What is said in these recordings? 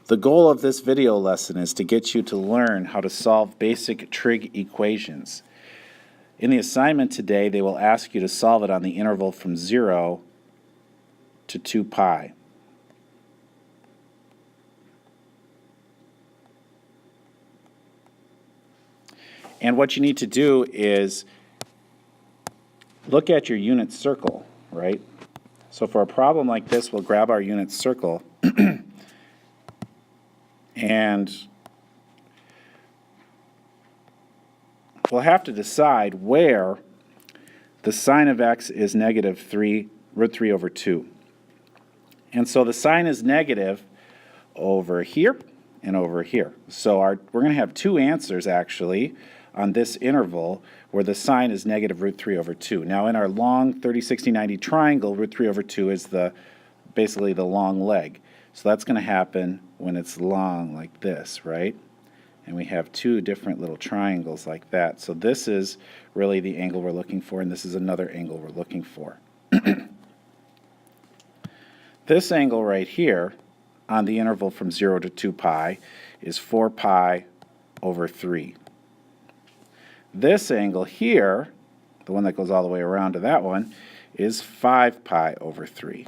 The goal of this video lesson is to get you to learn how to solve basic trig equations. In the assignment today, they will ask you to solve it on the interval from 0 to 2 pi. And what you need to do is look at your unit circle, right? So for a problem like this, we'll grab our unit circle and we'll have to decide where the sine of x is negative root 3 over 2. And so the sine is negative over here and over here. So we're going to have two answers actually on this interval where the sine is negative root 3 over 2. Now in our long 30, 60, 90 triangle, root 3 over 2 is basically the long leg. So that's going to happen when it's long like this, right? And we have two different little triangles like that. So this is really the angle we're looking for, and this is another angle we're looking for. This angle right here on the interval from 0 to 2 pi is 4 pi over 3. This angle here, the one that goes all the way around to that one, is 5 pi over 3.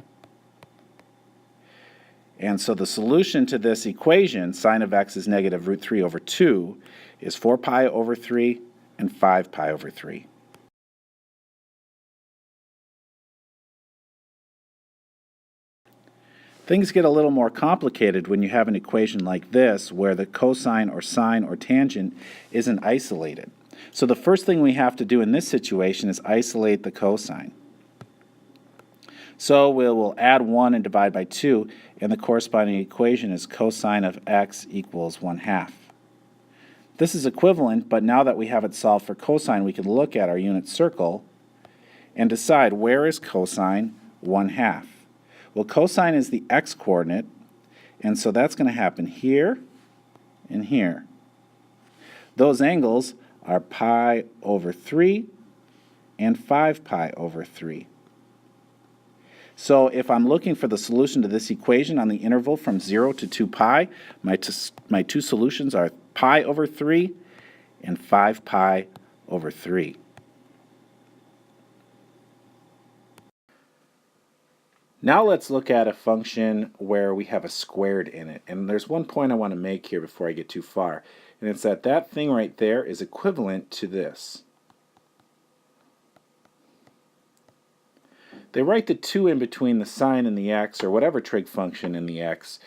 And so the solution to this equation, sine of x is negative root 3 over 2, is 4 pi over 3 and 5 pi over 3. Things get a little more complicated when you have an equation like this where the cosine or sine or tangent isn't isolated. So the first thing we have to do in this situation is isolate the cosine. So we'll add 1 and divide by 2, and the corresponding equation is cosine of x equals 1/2. This is equivalent, but now that we have it solved for cosine, we can look at our unit circle and decide where is cosine 1/2. Well, cosine is the x-coordinate, and so that's going to happen here and here. Those angles are pi over 3 and 5 pi over 3. So if I'm looking for the solution to this equation on the interval from 0 to 2 pi, my two solutions are pi over 3 and 5 pi over 3. Now let's look at a function where we have a squared in it. And there's one point I want to make here before I get too far. And it's that that thing right there is equivalent to this. They write the 2 in between the sine and the x, or whatever trig function in the x,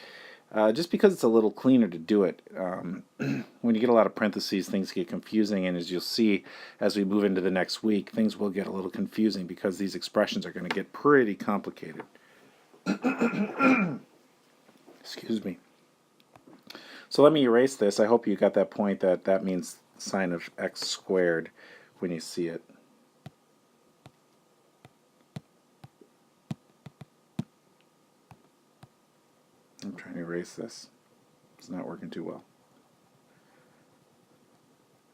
just because it's a little cleaner to do it. When you get a lot of parentheses, things get confusing, and as you'll see as we move into the next week, things will get a little confusing because these expressions are going to get pretty complicated. Excuse me. So let me erase this. I hope you got that point that that means sine of x squared when you see it. I'm trying to erase this. It's not working too well.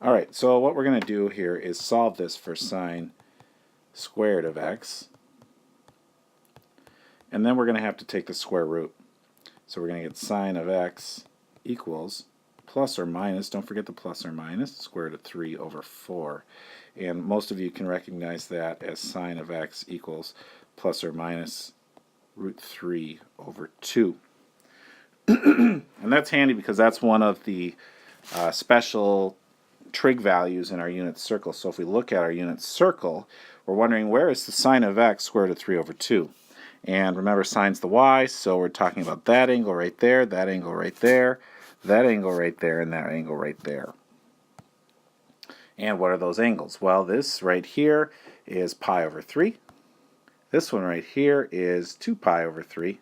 Alright, so what we're going to do here is solve this for sine squared of x. And then we're going to have to take the square root. So we're going to get sine of x equals plus or minus, don't forget the plus or minus, square root of 3 over 4. And most of you can recognize that as sine of x equals plus or minus root 3 over 2. And that's handy because that's one of the special trig values in our unit circle. So if we look at our unit circle, we're wondering where is the sine of x square root of 3 over 2? And remember, sine's the y, so we're talking about that angle right there, that angle right there, that angle right there, and that angle right there. And what are those angles? Well, this right here is pi over 3. This one right here is 2 pi over 3.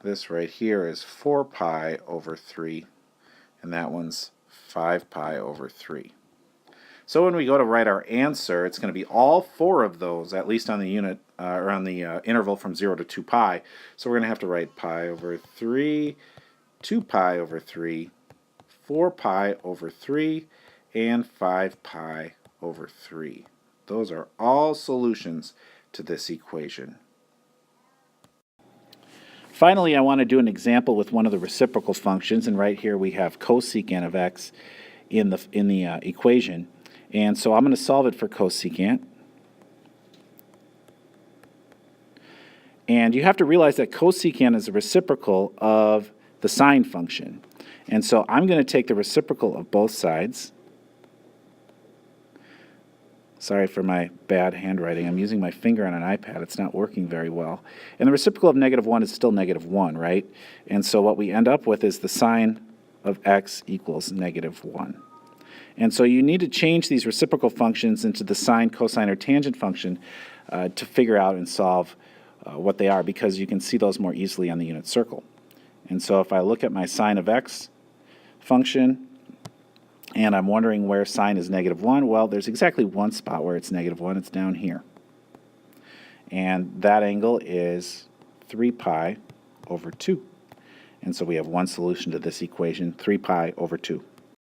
This right here is 4 pi over 3. And that one's 5 pi over 3. So when we go to write our answer, it's going to be all 4 of those, at least on the unit or on the interval from 0 to 2 pi. So we're going to have to write pi over 3, 2 pi over 3, 4 pi over 3, and 5 pi over 3. Those are all solutions to this equation. Finally, I want to do an example with one of the reciprocal functions, and right here we have cosecant of x in the equation. And so I'm going to solve it for cosecant. And you have to realize that cosecant is a reciprocal of the sine function. And so I'm going to take the reciprocal of both sides. Sorry for my bad handwriting. I'm using my finger on an iPad. It's not working very well. And the reciprocal of -1 is still -1, right? And so what we end up with is the sine of x equals -1. And so you need to change these reciprocal functions into the sine, cosine, or tangent function to figure out and solve what they are, because you can see those more easily on the unit circle. And so if I look at my sine of x function, and I'm wondering where sine is -1, well, there's exactly one spot where it's -1. It's down here. And that angle is 3 pi over 2. And so we have one solution to this equation, 3 pi over 2.